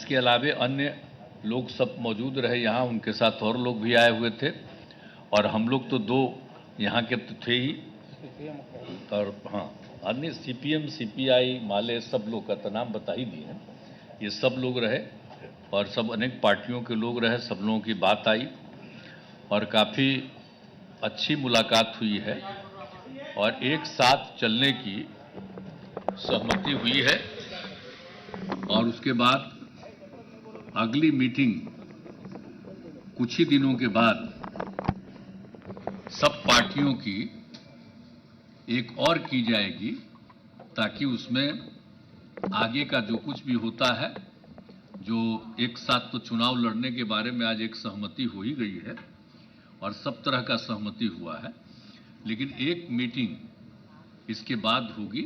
इसके अलावे अन्य लोग सब मौजूद रहे यहाँ, उनके साथ और लोग भी आए हुए थे और हम लोग तो दो यहाँ के तो थे ही, और हाँ अन्य CPM CPI माले सब लोग का तो नाम बता ही दिए हैं। ये सब लोग रहे और सब अनेक पार्टियों के लोग रहे, सब लोगों की बात आई और काफ़ी अच्छी मुलाकात हुई है और एक साथ चलने की सहमति हुई है। और उसके बाद अगली मीटिंग कुछ ही दिनों के बाद सब पार्टियों की एक और की जाएगी, ताकि उसमें आगे का जो कुछ भी होता है, जो एक साथ तो चुनाव लड़ने के बारे में आज एक सहमति हो ही गई है और सब तरह का सहमति हुआ है, लेकिन एक मीटिंग इसके बाद होगी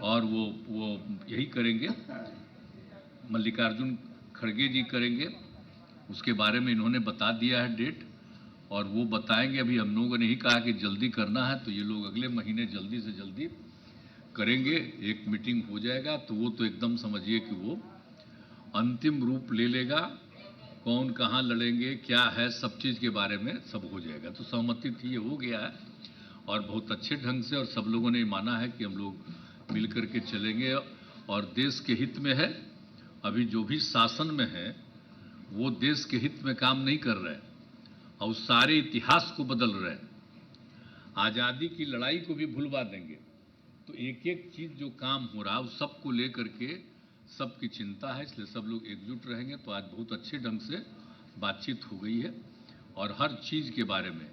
और वो यही करेंगे, मल्लिकार्जुन खड़गे जी करेंगे। उसके बारे में इन्होंने बता दिया है डेट और वो बताएंगे। अभी हम लोगों ने ही कहा कि जल्दी करना है, तो ये लोग अगले महीने जल्दी से जल्दी करेंगे, एक मीटिंग हो जाएगा। तो वो तो एकदम समझिए कि वो अंतिम रूप ले लेगा, कौन कहाँ लड़ेंगे, क्या है, सब चीज़ के बारे में सब हो जाएगा। तो सहमति थी, ये हो गया है और बहुत अच्छे ढंग से, और सब लोगों ने माना है कि हम लोग मिल करके चलेंगे और देश के हित में है। अभी जो भी शासन में है वो देश के हित में काम नहीं कर रहे और सारे इतिहास को बदल रहे हैं, आज़ादी की लड़ाई को भी भुलवा देंगे। तो एक एक चीज़ जो काम हो रहा है उस सबको लेकर के सबकी चिंता है, इसलिए सब लोग एकजुट रहेंगे। तो आज बहुत अच्छे ढंग से बातचीत हो गई है और हर चीज़ के बारे में,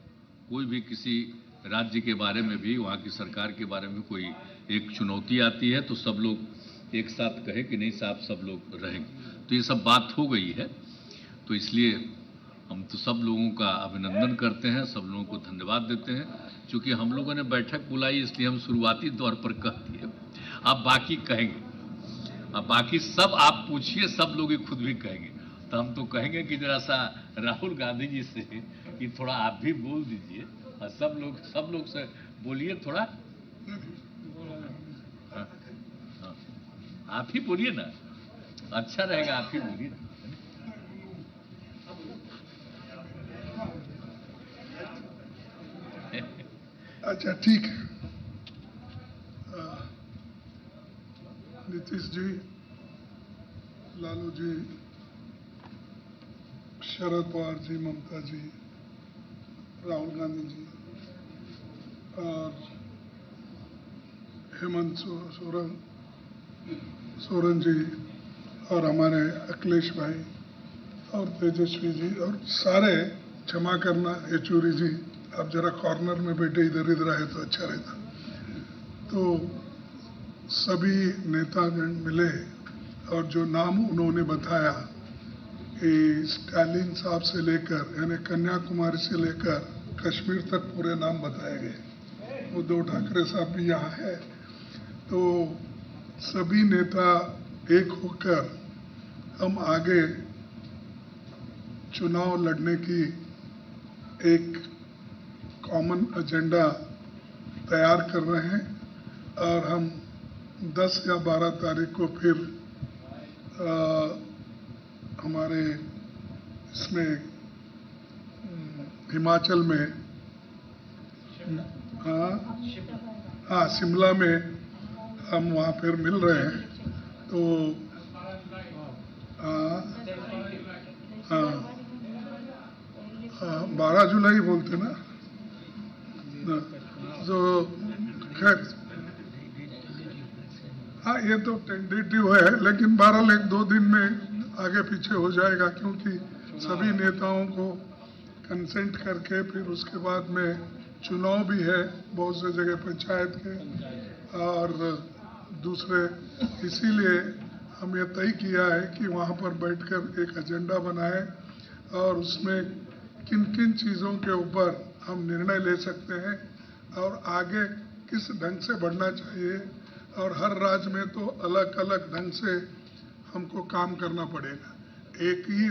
कोई भी किसी राज्य के बारे में भी, वहाँ की सरकार के बारे में कोई एक चुनौती आती है तो सब लोग एक साथ कहे कि नहीं साहब सब लोग रहेंगे। तो ये सब बात हो गई है। तो इसलिए हम तो सब लोगों का अभिनंदन करते हैं, सब लोगों को धन्यवाद देते हैं। चूँकि हम लोगों ने बैठक बुलाई इसलिए हम शुरुआती तौर पर कह दिए, अब बाकी कहेंगे, अब बाकी सब आप पूछिए, सब लोग ही खुद भी कहेंगे। तो हम तो कहेंगे कि जरा सा राहुल गांधी जी से कि थोड़ा आप भी बोल दीजिए और सब लोग से बोलिए थोड़ा। हाँ, हाँ, आप ही बोलिए ना, अच्छा रहेगा, आप ही बोलिए। अच्छा ठीक है। नीतीश जी, लालू जी, शरद पवार जी, ममता जी, राहुल गांधी जी और हेमंत सोरेन जी और हमारे अखिलेश भाई और तेजस्वी जी और सारे, क्षमा करना येचूरी जी, आप जरा कॉर्नर में बैठे इधर इधर आए तो अच्छा रहता। तो सभी नेतागण मिले और जो नाम उन्होंने बताया कि स्टालिन साहब से लेकर यानी कन्याकुमारी से लेकर कश्मीर तक पूरे नाम बताए गए। उद्धव ठाकरे साहब भी यहाँ है। तो सभी नेता एक होकर हम आगे चुनाव लड़ने की एक कॉमन एजेंडा तैयार कर रहे हैं और हम 10 या 12 तारीख को फिर हमारे इसमें हिमाचल में, हाँ शिमला में हम वहाँ फिर मिल रहे हैं। तो हाँ 12 जुलाई बोलते ना, तो खैर हाँ ये तो टेंटेटिव है, लेकिन बहरहाल 1-2 दिन में आगे पीछे हो जाएगा, क्योंकि सभी नेताओं को कंसेंट करके फिर उसके बाद में चुनाव भी है बहुत से जगह पंचायत के और दूसरे। इसीलिए हम ये तय किया है कि वहाँ पर बैठकर एक एजेंडा बनाए और उसमें किन किन चीज़ों के ऊपर हम निर्णय ले सकते हैं और आगे किस ढंग से बढ़ना चाहिए। और हर राज्य में तो अलग अलग ढंग से हमको काम करना पड़ेगा, एक ही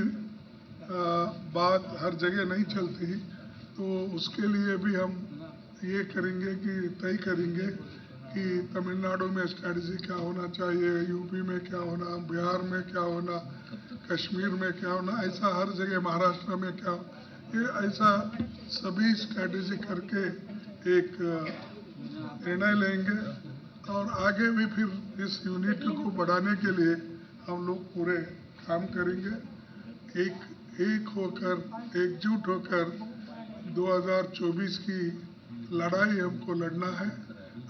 बात हर जगह नहीं चलती। तो उसके लिए भी हम ये करेंगे कि तय करेंगे कि तमिलनाडु में स्ट्रेटजी क्या होना चाहिए, यूपी में क्या होना, बिहार में क्या होना, कश्मीर में क्या होना, ऐसा हर जगह, महाराष्ट्र में क्या, ये ऐसा सभी स्ट्रेटजी करके एक निर्णय लेंगे और आगे भी फिर इस यूनिटी को बढ़ाने के लिए हम लोग पूरे काम करेंगे। एक होकर, एकजुट होकर 2024 की लड़ाई हमको लड़ना है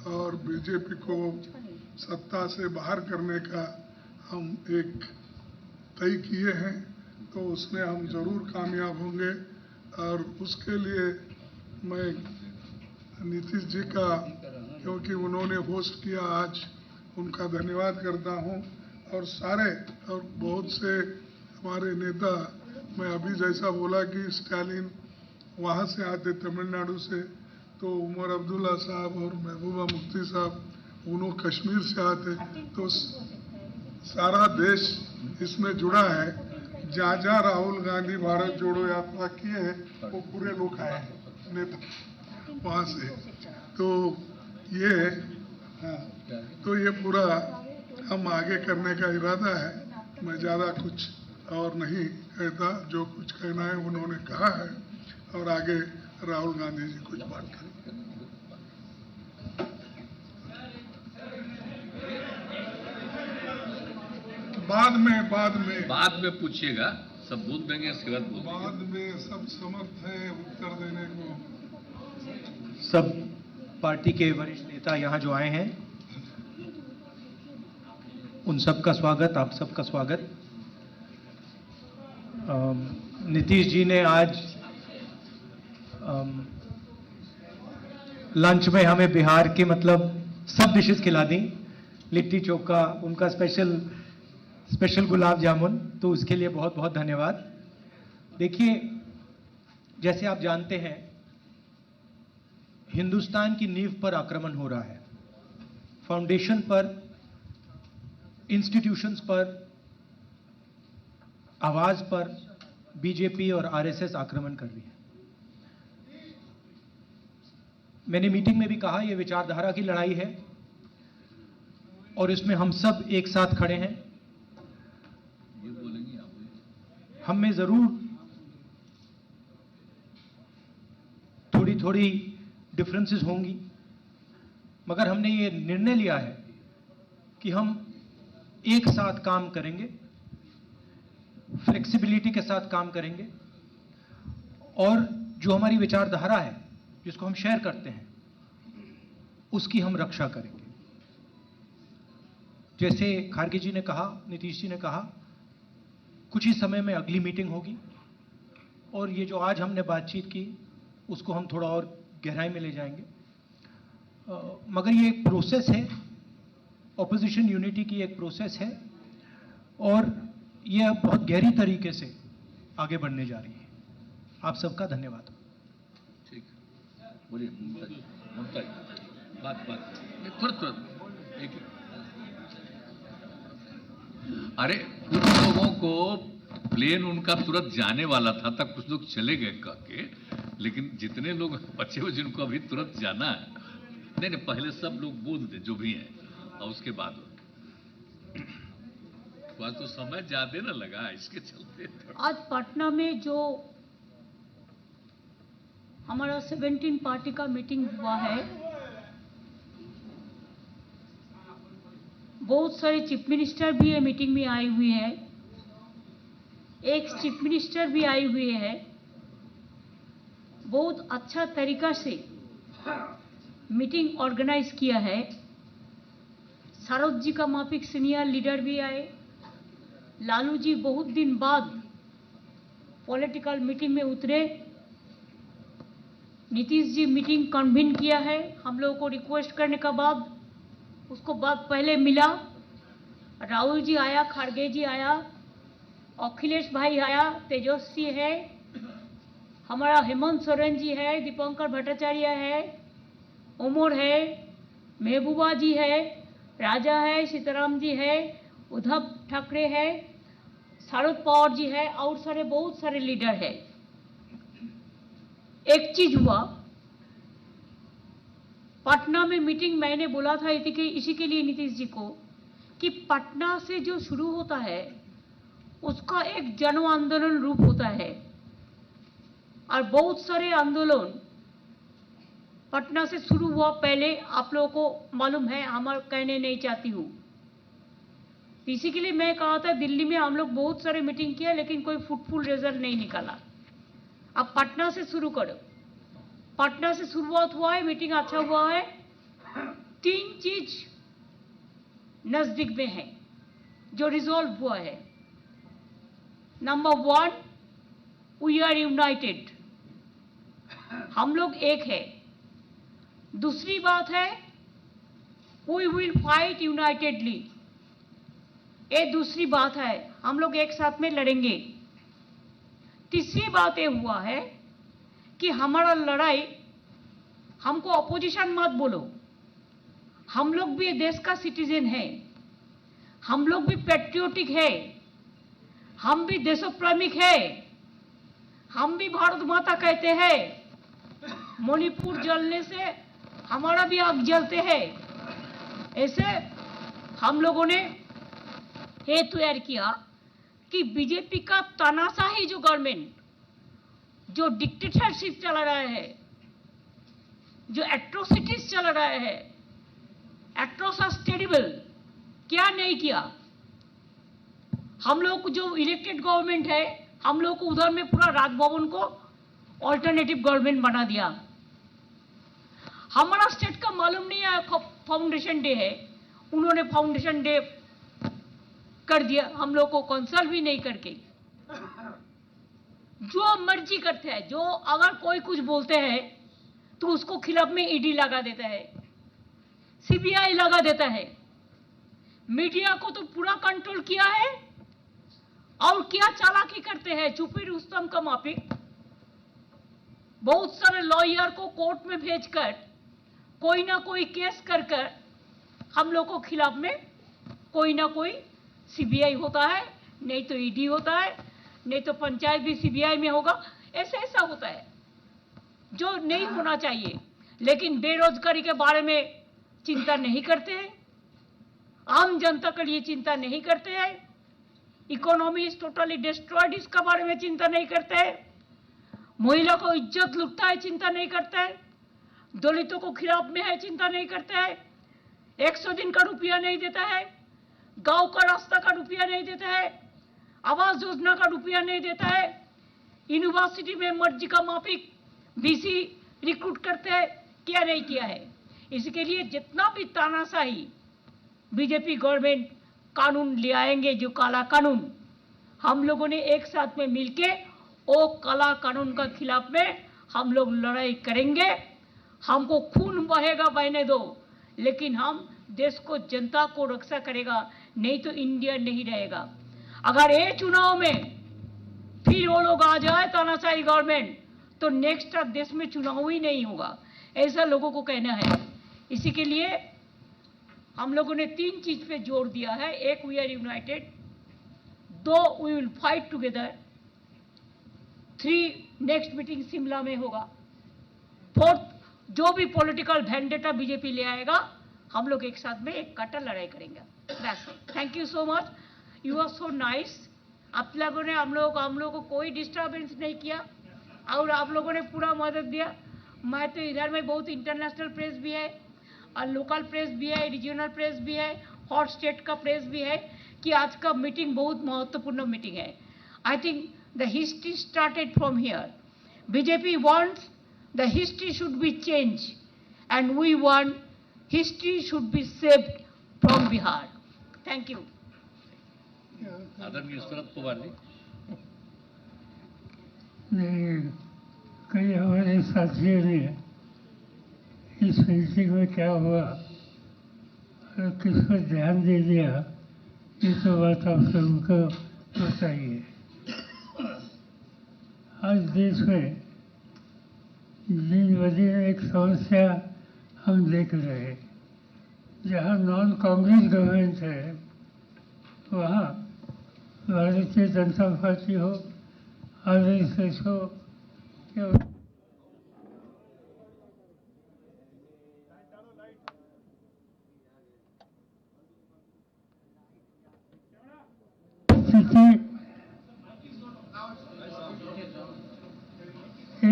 और बीजेपी को सत्ता से बाहर करने का हम एक तय किए हैं, तो उसमें हम जरूर कामयाब होंगे। और उसके लिए मैं नीतीश जी का, क्योंकि उन्होंने होस्ट किया आज, उनका धन्यवाद करता हूं। और सारे और बहुत से हमारे नेता, मैं अभी जैसा बोला कि स्टालिन वहाँ से आते तमिलनाडु से, तो उमर अब्दुल्ला साहब और महबूबा मुफ्ती साहब उन्होंने कश्मीर से आते, तो सारा देश इसमें जुड़ा है। जहाँ जहाँ राहुल गांधी भारत जोड़ो यात्रा किए हैं वो पूरे लोग आए हैं नेता वहाँ से। तो ये हाँ, तो ये पूरा हम आगे करने का इरादा है। मैं ज़्यादा कुछ और नहीं कहता, जो कुछ कहना है उन्होंने कहा है और आगे राहुल गांधी जी कुछ बात करेंगे। बाद में पूछिएगा, सब बोल देंगे, इसके बाद बोल देंगे। बाद में सब समर्थ है उत्तर देने को। सब पार्टी के वरिष्ठ नेता यहाँ जो आए हैं, उन सबका स्वागत, आप सबका स्वागत। नीतीश जी ने आज लंच में हमें बिहार के मतलब सब डिशेस खिला दी, लिट्टी चोखा, उनका स्पेशल गुलाब जामुन, तो उसके लिए बहुत बहुत धन्यवाद। देखिए, जैसे आप जानते हैं, हिंदुस्तान की नींव पर आक्रमण हो रहा है, फाउंडेशन पर, इंस्टीट्यूशंस पर, आवाज पर बीजेपी और आरएसएस आक्रमण कर रही है। मैंने मीटिंग में भी कहा, यह विचारधारा की लड़ाई है और इसमें हम सब एक साथ खड़े हैं। हम में जरूर थोड़ी थोड़ी डिफरेंसेस होंगी, मगर हमने ये निर्णय लिया है कि हम एक साथ काम करेंगे, फ्लेक्सिबिलिटी के साथ काम करेंगे और जो हमारी विचारधारा है, जिसको हम शेयर करते हैं, उसकी हम रक्षा करेंगे। जैसे खारगे जी ने कहा, नीतीश जी ने कहा, कुछ ही समय में अगली मीटिंग होगी और ये जो आज हमने बातचीत की उसको हम थोड़ा और गहराई में ले जाएंगे। मगर ये एक प्रोसेस है, ऑपोजिशन यूनिटी की एक प्रोसेस है और ये अब बहुत गहरी तरीके से आगे बढ़ने जा रही है। आप सबका धन्यवाद। ठीक है, बोलिए ममता जी, बात तुरंत एक। अरे कुछ लोगों को प्लेन उनका तुरंत जाने वाला था, तब कुछ लोग चले गए कह के, लेकिन जितने लोग बचे हुए जिनको अभी तुरंत जाना है, नहीं, पहले सब लोग बोल दे जो भी हैं और उसके बाद आज तो समय ज्यादा ना लगा, इसके चलते। आज पटना में जो हमारा 17 पार्टी का मीटिंग हुआ है, बहुत सारे चीफ मिनिस्टर भी ये मीटिंग में आए हुए हैं, एक चीफ मिनिस्टर भी आए हुए हैं। बहुत अच्छा तरीका से मीटिंग ऑर्गेनाइज किया है। शरद जी का माफिक सीनियर लीडर भी आए, लालू जी बहुत दिन बाद पॉलिटिकल मीटिंग में उतरे, नीतीश जी मीटिंग कन्वीन किया है हम लोगों को रिक्वेस्ट करने का बाद, उसको बाद पहले मिला, राहुल जी आया, खारगे जी आया, अखिलेश भाई आया, तेजस्वी है, हमारा हेमंत सोरेन जी है, दीपंकर भट्टाचार्य है, उमर है, महबूबा जी है, राजा है, सीताराम जी है, उद्धव ठाकरे है, शरद पवार जी है और सारे बहुत सारे लीडर है। एक चीज हुआ, पटना में मीटिंग मैंने बोला था इसी के लिए नीतीश जी को कि पटना से जो शुरू होता है उसका एक जन आंदोलन रूप होता है और बहुत सारे आंदोलन पटना से शुरू हुआ। पहले आप लोगों को मालूम है, हम कहने नहीं चाहती हूँ। इसी के लिए मैं कहा था दिल्ली में हम लोग बहुत सारे मीटिंग किया लेकिन कोई फ्रूटफुल रिजल्ट नहीं निकाला। अब पटना से शुरू करो। पटना से शुरुआत हुआ है, मीटिंग अच्छा हुआ है। 3 चीज नजदीक में है जो रिजॉल्व हुआ है। नंबर 1, वी आर यूनाइटेड, हम लोग एक है। दूसरी बात है वी विल फाइट यूनाइटेडली, ये दूसरी बात है, हम लोग एक साथ में लड़ेंगे। तीसरी बात ये हुआ है कि हमारा लड़ाई, हमको अपोजिशन मत बोलो, हम लोग भी देश का सिटीजन है, हम लोग भी पैट्रियोटिक है, हम भी देशप्रेमिक है, हम भी भारत माता कहते हैं। मणिपुर जलने से हमारा भी आग जलते हैं। ऐसे हम लोगों ने ये तैयार किया कि बीजेपी का तानाशाही जो गवर्नमेंट, जो डिक्टेटरशिप चला रहा है, जो एट्रोसिटीज चला रहा है, एट्रोसिटीज टेरिबल, क्या नहीं किया। हम लोग को जो इलेक्टेड गवर्नमेंट है, हम लोग को उधर में पूरा राजभवन को ऑल्टरनेटिव गवर्नमेंट बना दिया। हमारा स्टेट का मालूम नहीं है फाउंडेशन डे है, उन्होंने फाउंडेशन डे कर दिया, हम लोग को कंसल्ट भी नहीं करके। जो मर्जी करते हैं, जो अगर कोई कुछ बोलते हैं तो उसको खिलाफ में ईडी लगा देता है, सीबीआई लगा देता है। मीडिया को तो पूरा कंट्रोल किया है और क्या चालाकी करते हैं, छुपी रुस्तम का माफिक। बहुत सारे लॉयर को कोर्ट में भेजकर कोई ना कोई केस कर कर हम लोग को खिलाफ में कोई ना कोई सीबीआई होता है, नहीं तो ईडी होता है, नहीं तो पंचायत भी सीबीआई में होगा। ऐसा होता है जो नहीं होना चाहिए। लेकिन बेरोजगारी के बारे में चिंता नहीं करते हैं, आम जनता के लिए चिंता नहीं करते हैं, इकोनॉमी इज टोटली डिस्ट्रॉयड इसका बारे में चिंता नहीं करते हैं, महिला को इज्जत लुटता है चिंता नहीं करता है, दलितों को खिलाफ में है चिंता नहीं करता है, 100 दिन का रुपया नहीं देता है, गांव का रास्ता का रुपया नहीं देता है, आवास योजना का रुपया नहीं देता है, यूनिवर्सिटी में मर्जी का माफिक बीसी रिक्रूट करते हैं, क्या नहीं किया है। इसके लिए जितना भी तानाशाही बीजेपी गवर्नमेंट कानून ले आएंगे, जो काला कानून, हम लोगों ने एक साथ में मिलके वो काला कानून का खिलाफ में हम लोग लड़ाई करेंगे। हमको खून बहेगा बहने दो, लेकिन हम देश को, जनता को रक्षा करेगा, नहीं तो इंडिया नहीं रहेगा। अगर ये चुनाव में फिर वो लोग आ जाए तानाशाही गवर्नमेंट, तो नेक्स्ट देश में चुनाव ही नहीं होगा, ऐसा लोगों को कहना है। इसी के लिए हम लोगों ने 3 चीज पे जोर दिया है। 1, we are united, 2, we will fight together, 3, next meeting Shimla में होगा, 4, जो भी पॉलिटिकल वेंडेटा बीजेपी ले आएगा, हम लोग एक साथ में एक कट्टर लड़ाई करेंगे। बस, thank you so much, you are so nice. आप लोगों ने हम लोगों को कोई डिस्टर्बेंस नहीं किया और आप लोगों ने पूरा मदद दिया। मैं तो इधर में बहुत इंटरनेशनल प्रेस भी है और लोकल प्रेस भी है, रीजनल प्रेस भी है, हॉट स्टेट का प्रेस भी है कि आज का मीटिंग बहुत महत्वपूर्ण मीटिंग है। I think the history started from here. BJP wants the history should be change and we want history should be saved from Bihar. Thank you. आदरणीय शरद पवार जी। कई हमारे साथियों ने इस मीटिंग में क्या हुआ और किस पर ध्यान दे दिया, ये तो बात आप सबको बताइए। आज देश में दिन ब दिन एक समस्या हम देख रहे हैं। जहाँ नॉन कांग्रेस गवर्नमेंट है, वहाँ भारतीय जनता पार्टी हो, आरएसएस हो या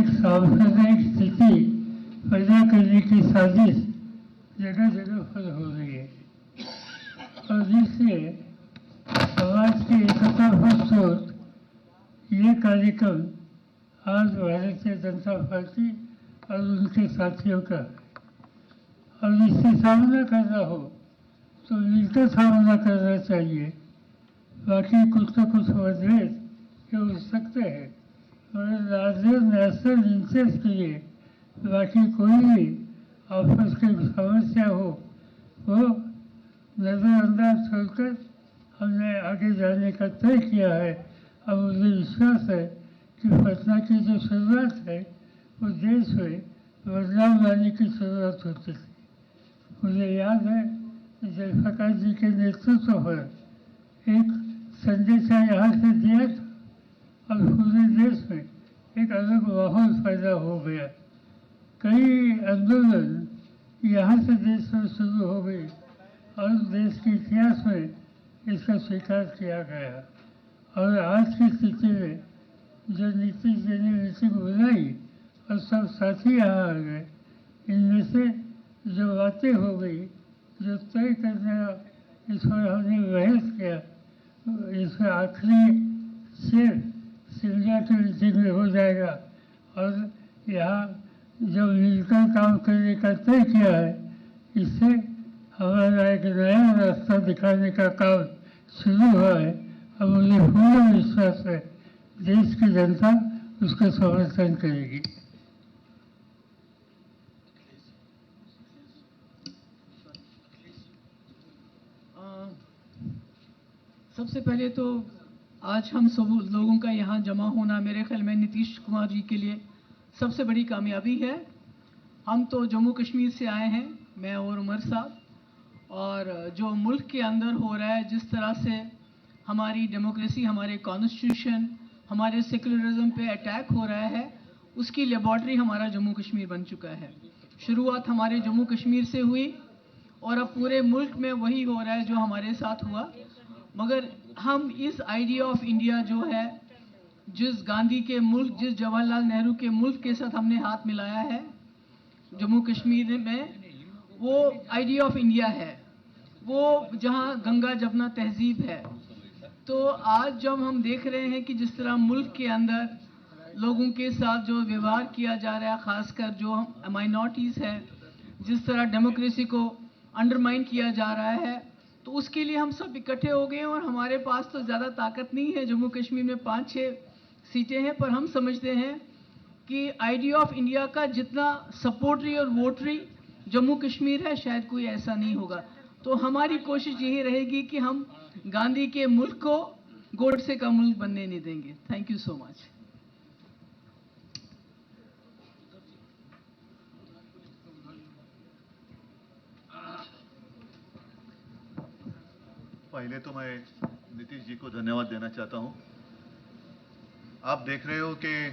एक सांप्रदायिक स्थिति पैदा करने की साजिश जगह जगह पर हो रही है और जिससे समाज की एकता पर स्रोत ये कार्यक्रम आज भारतीय जनता पार्टी और उनके साथियों का है। और इससे सामना करना हो तो मिलकर सामना करना चाहिए। बाकी कुछ न कुछ मतभेद ये हो सकते हैं और लार्जर नेशनल इंटरेस्ट के लिए बाकी कोई भी आपस की समस्या हो वो नज़रअंदाज छोड़कर हमने आगे जाने का तय किया है। अब मुझे विश्वास है कि पटना की जो शुरुआत है वो देश में बदलाव लाने की शुरुआत होती थी। मुझे याद है कि जयप्रकाश जी के नेतृत्व पर एक संदेशा यहाँ से दिया था और पूरे देश में एक अलग माहौल पैदा हो गया। कई आंदोलन यहाँ से देश में शुरू हो गई और देश के इतिहास में इसका स्वीकार किया गया। और आज की स्थिति में जो नीतीश जी ने मीटिंग बुलाई और सब साथी यहाँ आ गए, इनमें से जो बातें हो गई, जो तय करने इस पर हमने बहस किया, इसमें आखिरी शेर शिमला की मीटिंग में हो जाएगा। और यहाँ जो मिलकर काम करने का तय किया है, इससे हमारा एक नया रास्ता दिखाने का काम शुरू हुआ है। अब मुझे पूरा विश्वास है देश की जनता उसका समर्थन करेगी। सबसे पहले तो आज हम सब लोगों का यहाँ जमा होना मेरे ख्याल में नीतीश कुमार जी के लिए सबसे बड़ी कामयाबी है। हम तो जम्मू कश्मीर से आए हैं, मैं और उमर साहब, और जो मुल्क के अंदर हो रहा है, जिस तरह से हमारी डेमोक्रेसी, हमारे कॉन्स्टिट्यूशन, हमारे सेकुलरिज्म पे अटैक हो रहा है, उसकी लेबॉर्ट्री हमारा जम्मू कश्मीर बन चुका है। शुरुआत हमारे जम्मू कश्मीर से हुई और अब पूरे मुल्क में वही हो रहा है जो हमारे साथ हुआ। मगर हम इस आइडिया ऑफ इंडिया जो है, जिस गांधी के मुल्क, जिस जवाहरलाल नेहरू के मुल्क के साथ हमने हाथ मिलाया है जम्मू कश्मीर में, वो आइडिया ऑफ इंडिया है, वो जहाँ गंगा जमुना तहजीब है। तो आज जब हम देख रहे हैं कि जिस तरह मुल्क के अंदर लोगों के साथ जो व्यवहार किया जा रहा है, ख़ासकर जो माइनॉरिटीज़ है, जिस तरह डेमोक्रेसी को अंडरमाइन किया जा रहा है, तो उसके लिए हम सब इकट्ठे हो गए। और हमारे पास तो ज़्यादा ताकत नहीं है, जम्मू कश्मीर में 5-6 सीटें हैं, पर हम समझते हैं कि आइडिया ऑफ इंडिया का जितना सपोर्टरी और वोटरी जम्मू कश्मीर है, शायद कोई ऐसा नहीं होगा। तो हमारी कोशिश यही रहेगी कि हम गांधी के मुल्क को गोडसे का मुल्क बनने नहीं देंगे। Thank you so much. पहले तो मैं नीतीश जी को धन्यवाद देना चाहता हूं। आप देख रहे हो कि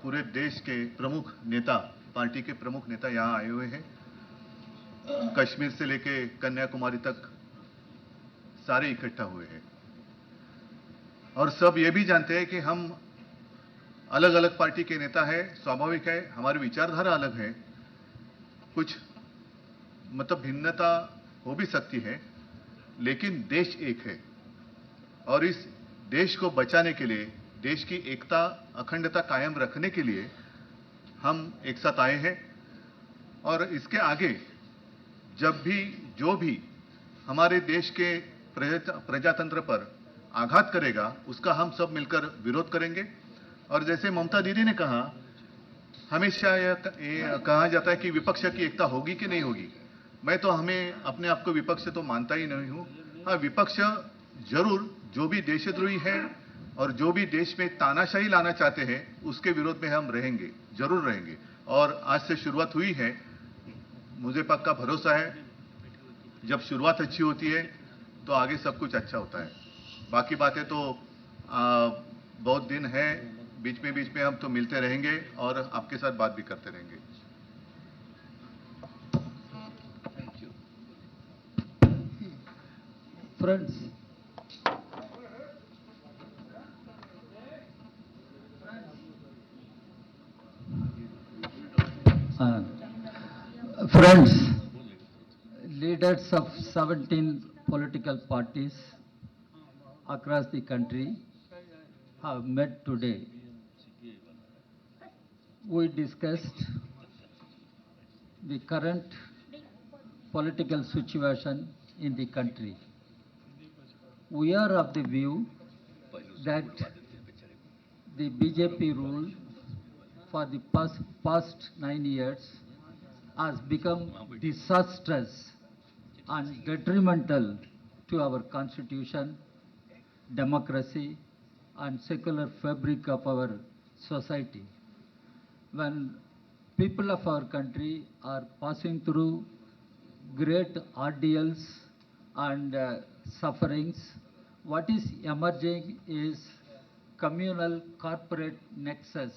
पूरे देश के प्रमुख नेता, पार्टी के प्रमुख नेता यहां आए हुए हैं। कश्मीर से लेके कन्याकुमारी तक सारे इकट्ठा हुए हैं और सब ये भी जानते हैं कि हम अलग अलग पार्टी के नेता हैं। स्वाभाविक है, हमारी विचारधारा अलग है, कुछ मतलब भिन्नता हो भी सकती है, लेकिन देश एक है और इस देश को बचाने के लिए, देश की एकता अखंडता कायम रखने के लिए हम एक साथ आए हैं। और इसके आगे जब भी जो भी हमारे देश के प्रजातंत्र पर आघात करेगा, उसका हम सब मिलकर विरोध करेंगे। और जैसे ममता दीदी ने कहा, हमेशा यह कहा जाता है कि विपक्ष की एकता होगी कि नहीं होगी। मैं तो अपने आप को विपक्ष तो मानता ही नहीं हूं। हाँ, विपक्ष जरूर जो भी देशद्रोही है और जो भी देश में तानाशाही लाना चाहते हैं, उसके विरोध में हम रहेंगे, जरूर रहेंगे। और आज से शुरुआत हुई है, मुझे पक्का भरोसा है जब शुरुआत अच्छी होती है तो आगे सब कुछ अच्छा होता है। बाकी बातें तो बहुत दिन है, बीच में हम तो मिलते रहेंगे और आपके साथ बात भी करते रहेंगे। Friends, Friends, leaders of 17 political parties across the country have met today. We discussed the current political situation in the country. We are of the view that the BJP rule for the past 9 years has become disastrous and detrimental to our constitution, democracy, and secular fabric of our society. When people of our country are passing through great ordeals and sufferings, what is emerging is communal corporate nexus.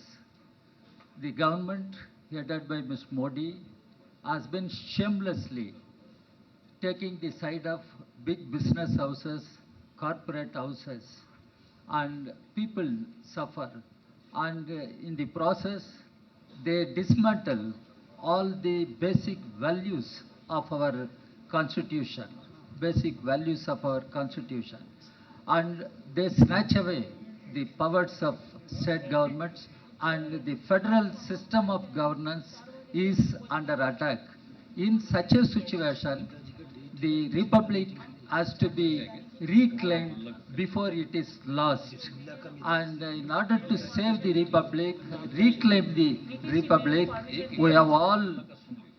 The government headed by Ms. Modi has been shamelessly taking the side of big business houses, corporate houses, and people suffer. And in the process, they dismantle all the basic values of our constitution, and they snatch away the powers of state governments, and the federal system of governance is under attack. In such a situation, the republic has to be reclaimed before it is lost. And in order to save the republic, reclaim the republic, we have all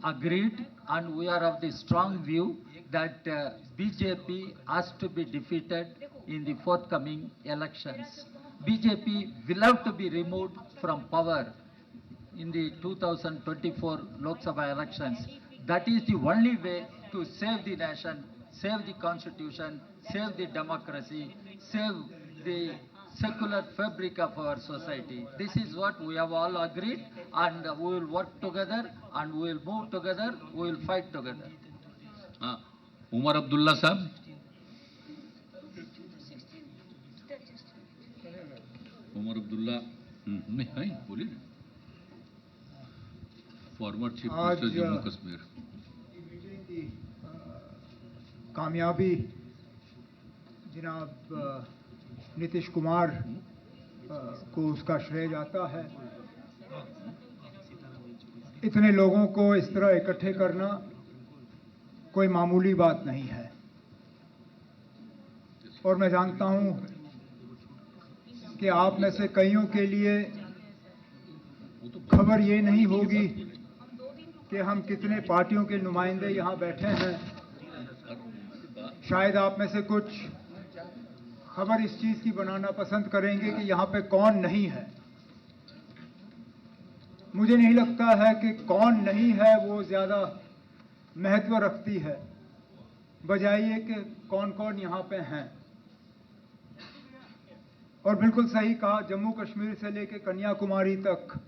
agreed and we are of the strong view that BJP has to be defeated in the forthcoming elections. BJP will have to be removed from power in the 2024 Lok Sabha elections. That is the only way to save the nation, save the constitution, save the democracy, save the secular fabric of our society. This is what we have all agreed, and we will work together, and we will move together, we will fight together. Omar Abdullah साहब। उमर अब्दुल्ला नहीं है, बोलिए ना। Former chief minister Jammu Kashmir. कामयाबी जनाब नीतीश कुमार को उसका श्रेय जाता है। इतने लोगों को इस तरह इकट्ठे करना कोई मामूली बात नहीं है, और मैं जानता हूं कि आप में से कईयों के लिए खबर ये नहीं होगी कि हम कितने पार्टियों के नुमाइंदे यहां बैठे हैं। शायद आप में से कुछ खबर इस चीज की बनाना पसंद करेंगे कि यहां पे कौन नहीं है। मुझे नहीं लगता है कि कौन नहीं है वो ज्यादा महत्व रखती है, बजाय ये कि कौन कौन यहां पे हैं। और बिल्कुल सही कहा, जम्मू कश्मीर से लेकर कन्याकुमारी तक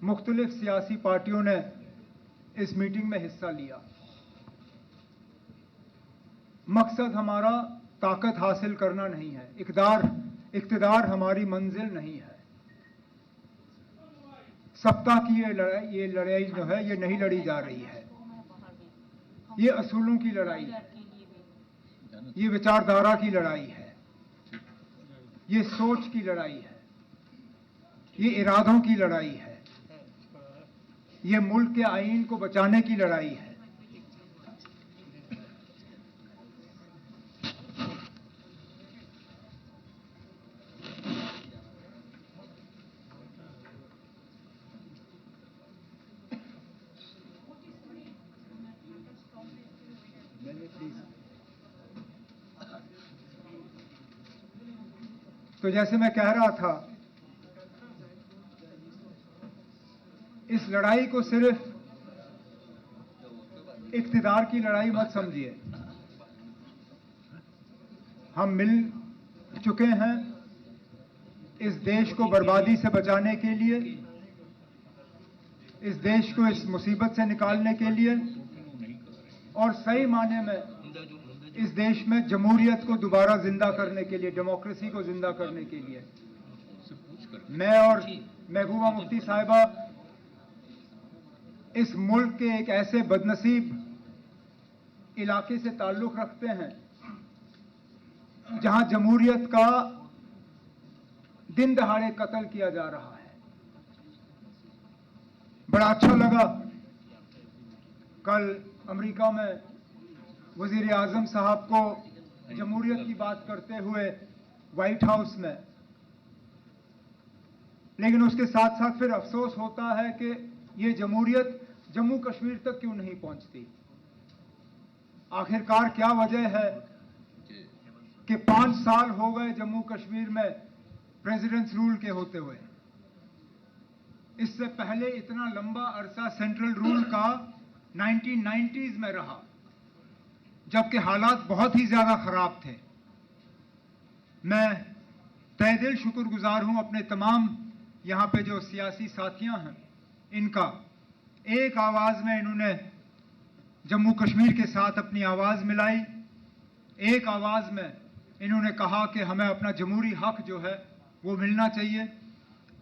मुख्तलिफ सियासी पार्टियों ने इस मीटिंग में हिस्सा लिया। मकसद हमारा ताकत हासिल करना नहीं है, इक़्तिदार हमारी मंजिल नहीं है। सत्ता की ये लड़ाई जो है ये नहीं लड़ी जा रही है, ये असूलों की लड़ाई है, ये विचारधारा की लड़ाई है, ये सोच की लड़ाई है, ये इरादों की लड़ाई है, ये मुल्क के आईन को बचाने की लड़ाई है। तो जैसे मैं कह रहा था, इस लड़ाई को सिर्फ इक़्तिदार की लड़ाई मत समझिए। हम मिल चुके हैं इस देश को बर्बादी से बचाने के लिए, इस देश को इस मुसीबत से निकालने के लिए, और सही माने में इस देश में जमहूरियत को दोबारा जिंदा करने के लिए, डेमोक्रेसी को जिंदा करने के लिए। मैं और महबूबा मुफ्ती साहिबा इस मुल्क के एक ऐसे बदनसीब इलाके से ताल्लुक रखते हैं जहां जमहूरियत का दिन दहाड़े कत्ल किया जा रहा है। बड़ा अच्छा लगा कल अमेरिका में वजीर आजम साहब को जमहूरियत की बात करते हुए व्हाइट हाउस में, लेकिन उसके साथ साथ फिर अफसोस होता है कि ये जमहूरियत जम्मू कश्मीर तक क्यों नहीं पहुंचती। आखिरकार क्या वजह है कि 5 साल हो गए जम्मू कश्मीर में प्रेसिडेंट्स रूल के होते हुए। इससे पहले इतना लंबा अरसा सेंट्रल रूल का 1990s में रहा, जबकि हालात बहुत ही ज्यादा खराब थे। मैं तहे दिल शुक्रगुजार हूं अपने तमाम यहां पे जो सियासी साथियां हैं, इनका एक आवाज में इन्होंने जम्मू कश्मीर के साथ अपनी आवाज मिलाई। एक आवाज में इन्होंने कहा कि हमें अपना जमहूरी हक जो है वो मिलना चाहिए,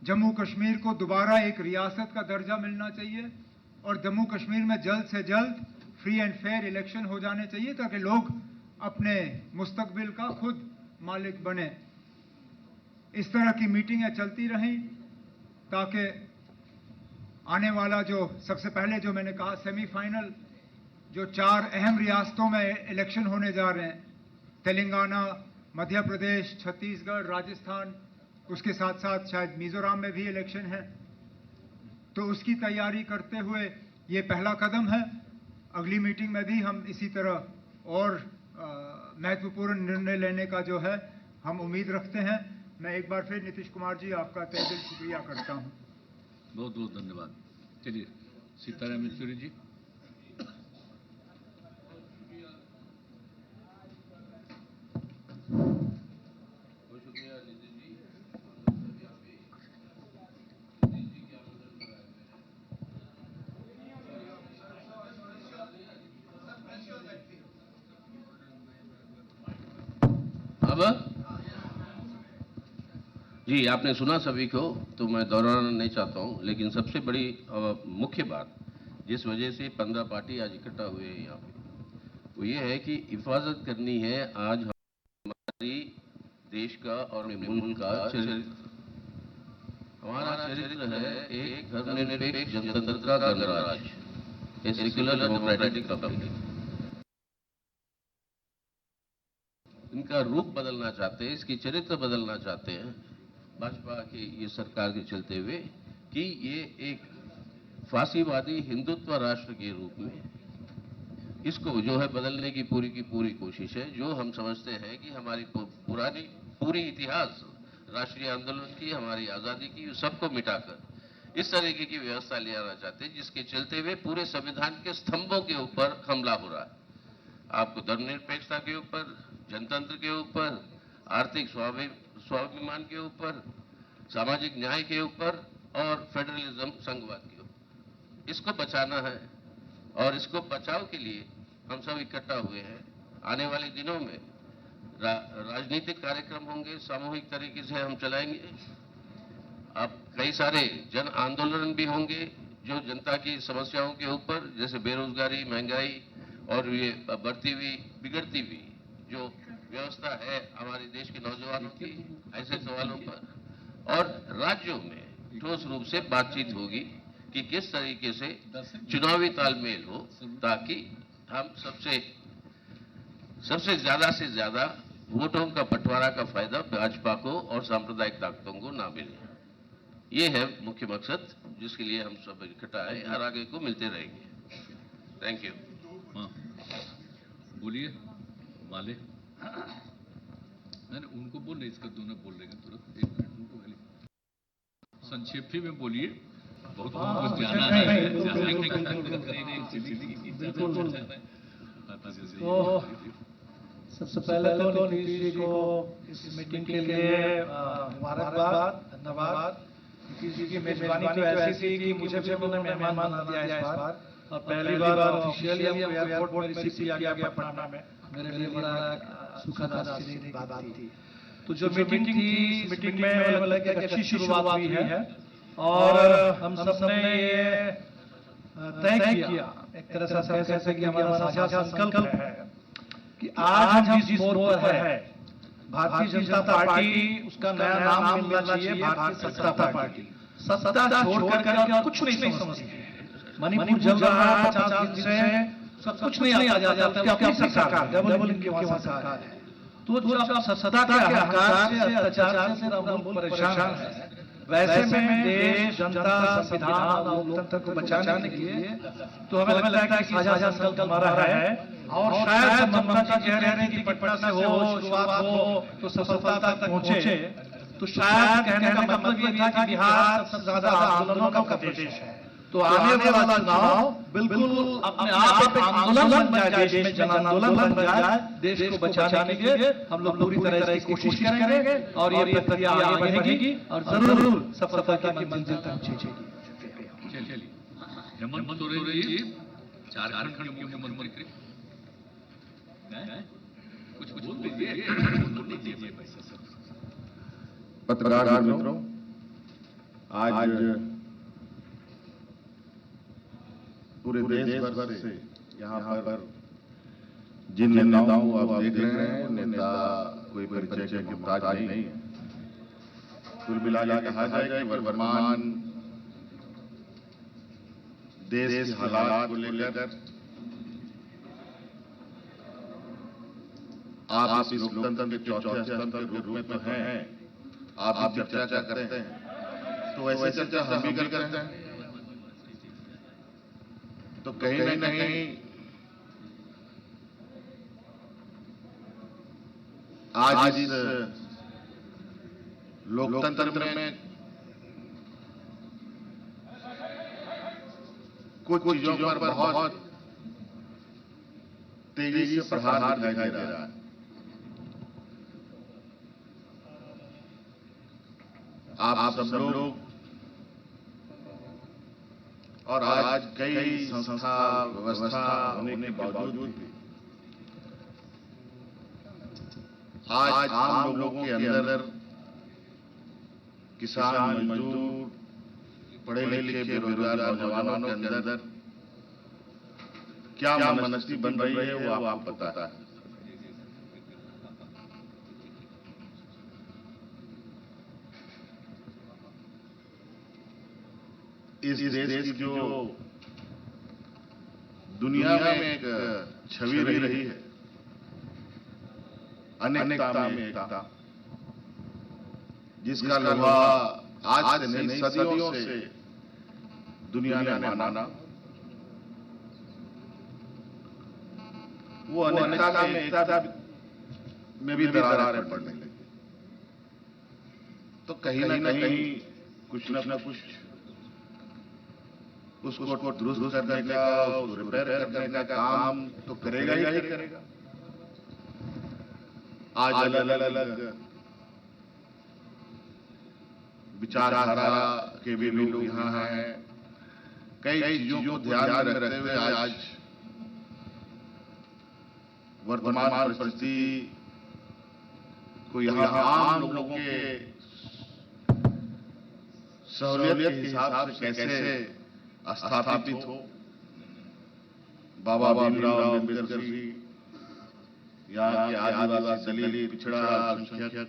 जम्मू कश्मीर को दोबारा एक रियासत का दर्जा मिलना चाहिए और जम्मू कश्मीर में जल्द से जल्द फ्री एंड फेयर इलेक्शन हो जाने चाहिए ताकि लोग अपने मुस्तकबिल का खुद मालिक बने। इस तरह की मीटिंगें चलती रहें ताकि आने वाला जो सबसे पहले जो मैंने कहा सेमीफाइनल जो 4 अहम रियासतों में इलेक्शन होने जा रहे हैं, तेलंगाना, मध्य प्रदेश, छत्तीसगढ़, राजस्थान, उसके साथ साथ शायद मिजोरम में भी इलेक्शन है, तो उसकी तैयारी करते हुए ये पहला कदम है। अगली मीटिंग में भी हम इसी तरह और महत्वपूर्ण निर्णय लेने का जो है हम उम्मीद रखते हैं। मैं एक बार फिर नीतीश कुमार जी आपका तहे दिल शुक्रिया करता हूं। बहुत बहुत धन्यवाद। चलिए सीताराम येचुरी जी। जी, आपने सुना सभी को, तो मैं दोहराना नहीं चाहता हूं, लेकिन सबसे बड़ी मुख्य बात जिस वजह से 15 पार्टी आज इकट्ठा हुए हैं यहाँ पे, वो ये है कि हिफाजत करनी है आज हमारी देश का और मुल्क का चरित्र। हमारा चरित्र है एक धर्मनिरपेक्ष जनतंत्र का गणराज्य, ए सेक्युलर डेमोक्रेटिक रिपब्लिक। इनका रूप बदलना चाहते हैं, इसकी चरित्र बदलना चाहते हैं भाजपा की ये सरकार के चलते हुए कि ये एक फांसीवादी हिंदुत्व राष्ट्र के रूप में इसको जो है बदलने की पूरी कोशिश है। जो हम समझते हैं कि हमारी पूरी इतिहास राष्ट्रीय आंदोलन की, हमारी आज़ादी की, सबको मिटाकर इस तरीके की व्यवस्था ले आना चाहते हैं जिसके चलते हुए पूरे संविधान के स्तंभों के ऊपर हमला हो रहा है। आपको धर्मनिरपेक्षता के ऊपर, जनतंत्र के ऊपर, आर्थिक स्वाभिमान के ऊपर, सामाजिक न्याय के ऊपर और फेडरलिज्म संघवाद के ऊपर, इसको बचाना है। और इसको बचाव के लिए हम सब इकट्ठा हुए हैं। आने वाले दिनों में राजनीतिक कार्यक्रम होंगे, सामूहिक तरीके से हम चलाएंगे। अब कई सारे जन आंदोलन भी होंगे जो जनता की समस्याओं के ऊपर, जैसे बेरोजगारी, महंगाई और ये बढ़ती हुई बिगड़ती हुई जो व्यवस्था है हमारे देश के नौजवानों की, ऐसे सवालों पर। और राज्यों में ठोस रूप से बातचीत होगी कि किस तरीके से चुनावी तालमेल हो ताकि हम सबसे ज्यादा से ज्यादा वोटों का बंटवारा का फायदा भाजपा को और सांप्रदायिक ताकतों को ना मिले। ये है मुख्य मकसद जिसके लिए हम सब इकट्ठा है और आगे को मिलते रहेंगे। Thank you. हाँ बोलिए वाले। नहीं उनको बोल, इसका दोनों बोल रहे हैं तुरंत। 1 मिनट उनको पहले संक्षेप ही में बोलिए, बहुत कुछ जाना है। सबसे पहले तो नीतीश जी को इस मीटिंग के लिए मुबारकबाद, धन्यवाद। नीतीश जी की मेजबानी तो ऐसी थी कि मुझे भी उन्होंने मेहमान बना दिया इस बार, और पहली बार ऑफिशियली एयरपोर्ट में रिसीव किया गया पटना में। मेरे लिए बड़ा सुखद बात थी। तो जो मीटिंग थी, मीटिंग में एक अच्छी शुरुआत हुई है और हम सब ने ये तय किया, एक तरह से कह सकते हैं कि हमारा साझा संकल्प है कि आज हम जिस मोड़ पर है, भारतीय जनता पार्टी, उसका नया नाम मिलना चाहिए भारतीय सत्ता पार्टी। सत्ता छोड़ करके और कुछ नहीं समझती। मणिपुर जल रहा है 50 दिन से, सब कुछ नहीं आता जाता, उसकी अपनी सरकार, डबल इनकी वहां सरकार है। तो जो आप सत्ता के अहंकार से, अत्याचार से हम परेशान हैं, वैसे में देश, जनता, संविधान और लोकतंत्र को बचाने के लिए तो हमें लगता है कि साझा संकल्प हमारा है। और शायद ममता जी कह रहे हैं कि पटना से हो, शुरुआत हो तो सफलता तक पहुंचे, तो शायद कहने का मतलब ये था कि बिहार सबसे ज्यादा आंदोलनों का प्रदेश है। तो आने वाला चुनाव बिल्कुल अपने आप एक आंदोलन बन जाए, देश में जन आंदोलन बन जाए। देश को बचाने के लिए हम लोग पूरी तरह से कोशिश करेंगे और ये प्रक्रिया आगे बढ़ेगी और जरूर सफलता की मंजिल तक पहुंचेगी। चलिए, हेमंत सोरेन जी झारखंड के मुख्यमंत्री कुछ बोल दीजिए। पत्रकार मित्रों, आज पूरे देश भर से यहाँ पर जिन नेताओं को आप देख रहे हैं, नेता कोई परिचय के मुहताज नहीं है। कुल मिला कहा जाए कि वर्तमान देश के हालात को लेकर आप इस लोकतंत्र के चौथे स्तंभ के रूप में तो हैं, आप चर्चा करते हैं, तो वैसे चर्चा हम भी करते हैं। तो कहीं न कहीं आज इस लोकतंत्र में कुछ चीजों पर बहुत तेजी से प्रहार दिखाई दे रहा है। आप सब लोग और आज कई संस्था व्यवस्था होने के बावजूद भी आज आम लोगों के अंदर, किसान, मजदूर, पढ़े लिखे बेरोजगार नौजवानों के अंदर क्या मनस्थिति बन रही है वो आपको पता है। इस देश की जो दुनिया में एक छवि रही है, अनेकता में एकता, जिसका लोहा आज से नहीं सदियों से दुनिया ने माना, वो अनेकता में एकता में भी दरारें पड़ने लगी। तो कहीं न कहीं कुछ न कुछ उसको दुरुस्त करने का, उसको रिपेयर करने का काम तो करेगा ही करेगा। आज अलग अलग विचारधारा के भी लोग यहाँ हैं। कई चीजों को ध्यान में रखते हुए आज वर्तमान परिस्थिति को यहाँ आम लोगों के सहूलियत के हिसाब से कैसे स्थापित हो, बाबा भीमराव अम्बेडकर जी, यहाँ के आदिवासी, दलित, पिछड़ा, अल्पसंख्यक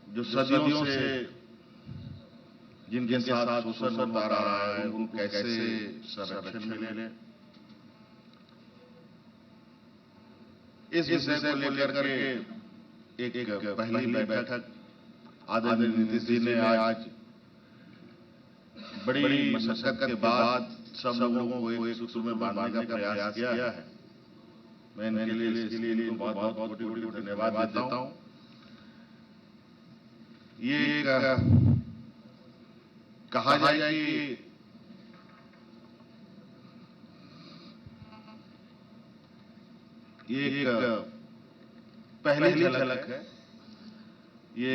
जो सदियों से जिनके साथ शोषण होता रहा है, उनको कैसे संरक्षण मिले, इस विषय को लेकर के एक पहली बैठक आदरणीय नीतीश जी ने आज बड़ी मशक्कत के बाद सब लोगों को एक सूत्र में बांधने का प्रयास किया है। मैं इसके लिए बहुत बहुत कोटि धन्यवाद देता हूं। ये कहा जाए कि ये एक पहली झलक है। ये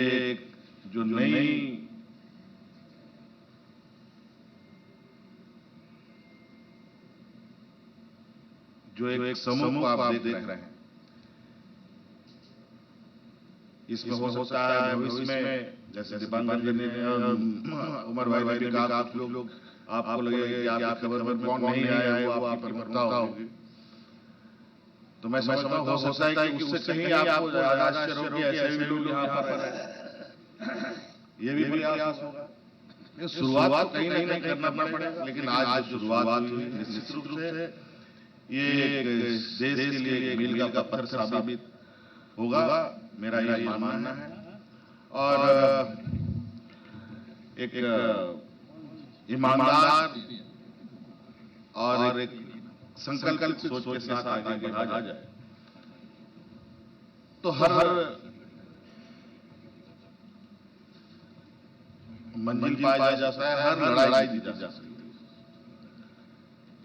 जो नई जो एक समूह आप देख रहे हैं, इसमें हो सकता है भविष्य में जैसे दीपांकर ने उमर भाई ने भी कहा, आप लोग आपको लगेगा कि आपके खबर में कौन नहीं आया है वो आपकी प्रमुखता होगी। तो मैं समझता हूँ हो सकता है कि उससे कहीं आपको आश्चर्य हो कि ऐसे भी लोग यहाँ पर है। ये भी प्रयास होगा। शुरुआत तो कहीं ना कहीं करना पड़ेगा, लेकिन आज जो शुरुआत हुई निश्चित रूप से ये देश के लिए एक मील का पत्थर साबित होगा, मेरा ये मानना है। और एक ईमानदार और एक संकल्पित सोच के साथ आगे बढ़ा जाए तो हर मंजिल पाया जा सकता है, हर लड़ाई जीती जा सकती है।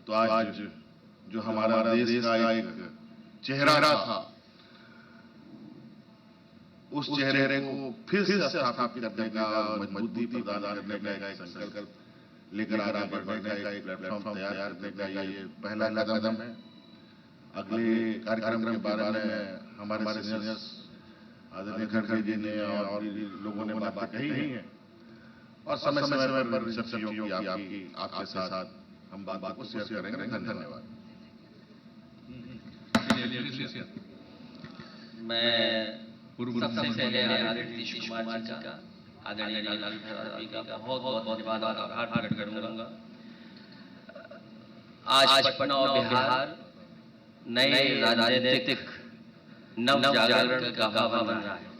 तो आज जो हमारा देश का एक चेहरा था, उस चेहरे को फिर से स्थापित करने का, मजबूती प्रदान करने का एक संकल्प लेकर आगे बढ़ने का एक प्लेटफॉर्म तैयार करने का ये पहला कदम है। अगले कार्यक्रम के बारे में हमारे सीनियर्स आदरणीय खड़गे जी ने और लोगों ने बात कही है और समय समय पर चर्चाओं की आपके साथ हम बात को शेयर करेंगे। धन्यवाद। मैं सबसे पहले आदरणीय नीतीश कुमार जी का, आदरणीय लालजी जी का बहुत बहुत धन्यवाद और आभार प्रकट करूंगा। आज पटना और बिहार नए राजनीतिक नव जागरण का हवा बन रहा है।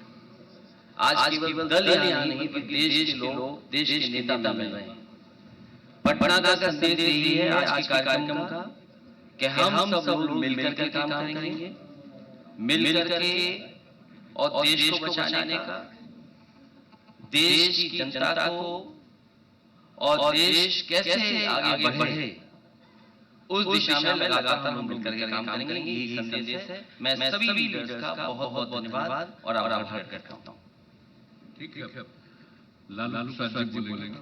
आज केवल दल यहाँ नहीं बल्कि देश के लोग, देश के नेता मिल रहे हैं। पटना का संदेश यही है आज के कार्यक्रम का कि हम सब लोग मिलकर के काम करेंगे, मिलकर के और देश को बचाने का, देश की जनता को और देश कैसे आगे बढ़े उस दिशा में लगातार हम मिलकर के काम करेंगे। यही संदेश है। मैं सभी लीडर्स का बहुत बहुत धन्यवाद और आभार करता हूँ। ठीक है, लालू प्रसाद जी बोलेंगे।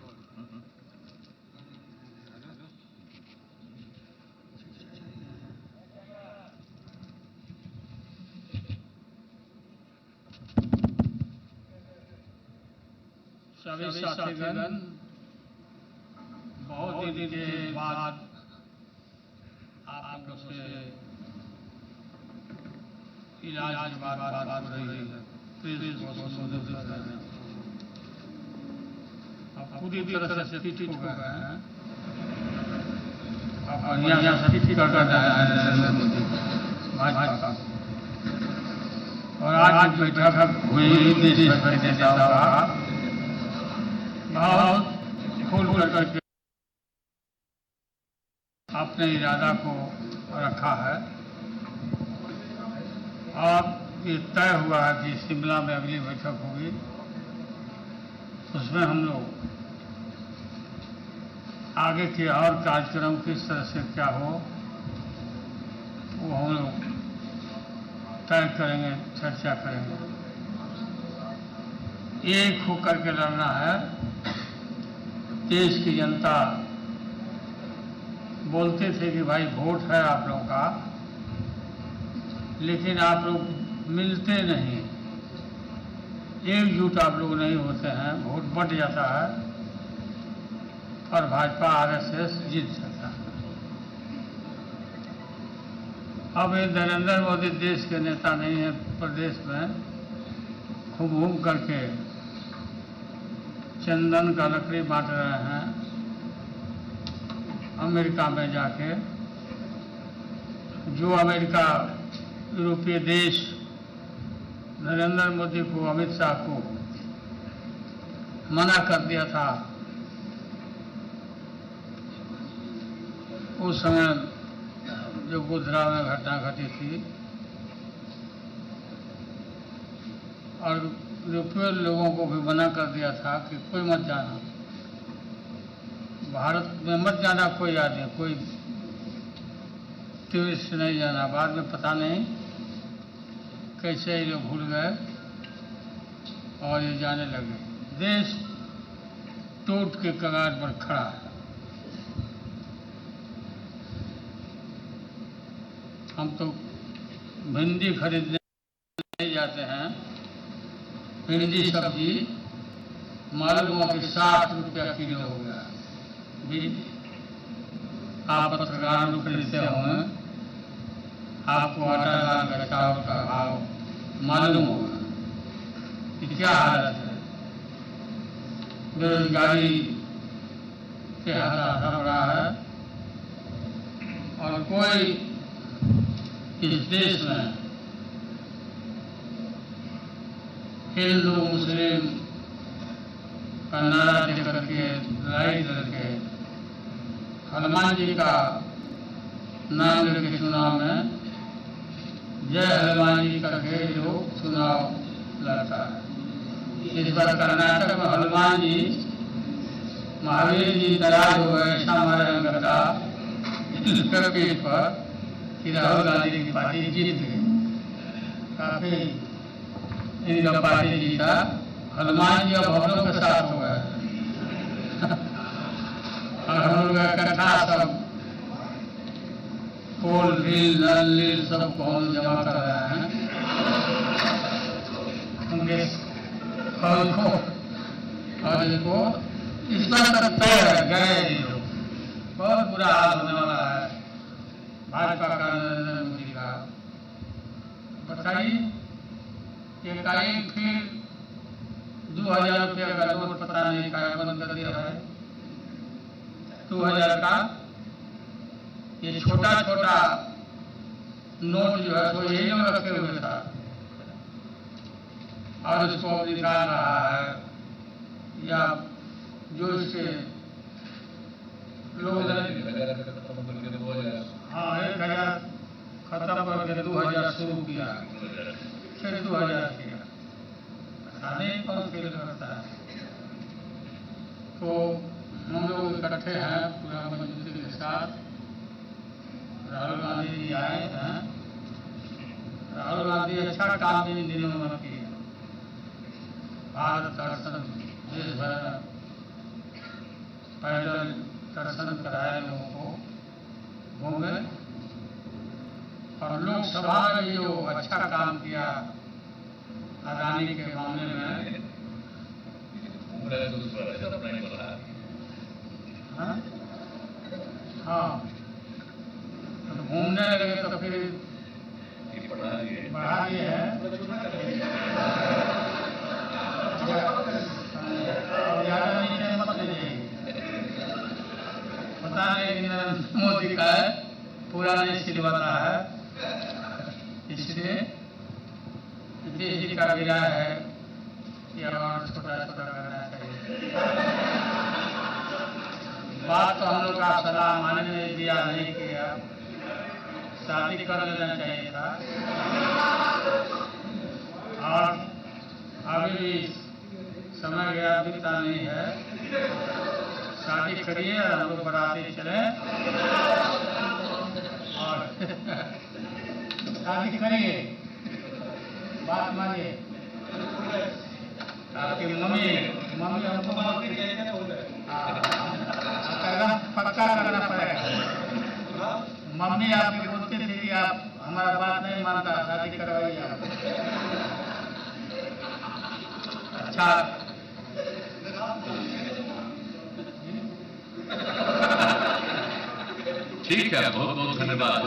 सभी साथीगण, बहुत दिन के बाद आप लोग से इलाज की बात हो रही है। अब पूरी तरह से ठीक हो गए हैं। अब बढ़िया से ठीक कर रहे हैं भाजपा। और आज बैठक हुई देश भर के नेताओं का, बहुत खुल करके अपने इरादा को रखा है और ये तय हुआ है कि शिमला में अगली बैठक होगी। उसमें हम लोग आगे के और कार्यक्रम किस तरह से क्या हो वो हम लोग तय करेंगे, चर्चा करेंगे। एक होकर के लड़ना है। देश की जनता बोलते थे कि भाई वोट है आप लोगों का, लेकिन आप लोग मिलते नहीं, एकजुट आप लोग नहीं होते हैं, वोट बट जाता है और भाजपा आरएसएस जीत जाता है। अब ये नरेंद्र मोदी देश के नेता नहीं है, प्रदेश में खूब घूम करके चंदन का लकड़ी बांट रहे हैं। अमेरिका में जाके जो अमेरिका यूरोपीय देश नरेंद्र मोदी को, अमित शाह को मना कर दिया था, उस समय जो गुजरात में घटना घटी थी और यूरोपीय लोगों को भी मना कर दिया था कि कोई मत जाना, भारत में मत जाना कोई आदमी, कोई टूरिस्ट नहीं जाना। बाद में पता नहीं कैसे ये लोग भूल गए और ये जाने लगे। देश टूट के कगार पर खड़ा है। हम तो भिंडी खरीदने नहीं जाते हैं, भिंडी सब्जी मालूम हुआ कि 60 रुपया किलो हो गया। जी आप पत्रकार खरीदते होंगे, आपको आटा दाल का चावल का भाव मालूम होगा कि क्या हालत है। बेरोजगारी के हालात पड़ा है और कोई इस देश में हिंदू मुस्लिम का नारा दे करके लड़ाई करके हनुमान जी का नाम लेके चुनाव में जय हनुमान जी करके जो चुनाव लड़ता है। इस बार कर्नाटक में हनुमान जी महावीर जी नाराज हो गए, ऐसा हमारे अंदर का पेज पर कि राहुल गांधी की पार्टी जीत गई। काफी इनका पार्टी जीता, हनुमान जी अब हम लोग के साथ हो गए और हम लोग इकट्ठा सब फूल रील नल लील सबको हम जमा कर रहे हैं उनके फल को और इनको इस बार तक तय है गए बहुत बुरा हाल होने वाला है भाजपा का, नरेंद्र मोदी का। बताइए एकाएक फिर 2000 रुपया का नोट पता नहीं क्या बंद कर दिया है। 2000 का ये छोटा छोटा नोट जो है तो यही में रखे हुए था और इसको निकाल रहा है या जो इसके लोग हाँ 1000 खत्म करके 2000 शुरू किया, फिर 2000 किया, पता नहीं कौन फेल करता है। तो हम लोग इकट्ठे हैं पूरा मजबूती के साथ। राहुल गांधी जी आए हैं, राहुल गांधी अच्छा काम इन दिनों में किया। भारत दर्शन देश भर में पैदल दर्शन कराए लोगों को, घूमे और लोकसभा में जो अच्छा काम किया अदानी के मामले में हाँ तो घूमने लगे तो फिर बढ़ा दिए है ज्यादा नीचे मत ले जाइए। पता नहीं नरेंद्र मोदी का है पूरा नहीं सिलवाता है, इसलिए देश जी का विराय है कि और छोटा छोटा करना चाहिए। बात तो हम लोग का सलाह मानने ने दिया नहीं किया, शादी कर लेना चाहिए था और अभी भी समय गया बीता नहीं है। शादी करिए, हम लोग बराती चले और शादी करिए, बात मानिए। आपकी मम्मी हमको पक्का करना पड़ेगा। मम्मी आपकी बोलती थी कि आप हमारा बात नहीं मानता, शादी करवाइए आप। अच्छा ठीक है, बहुत बहुत धन्यवाद।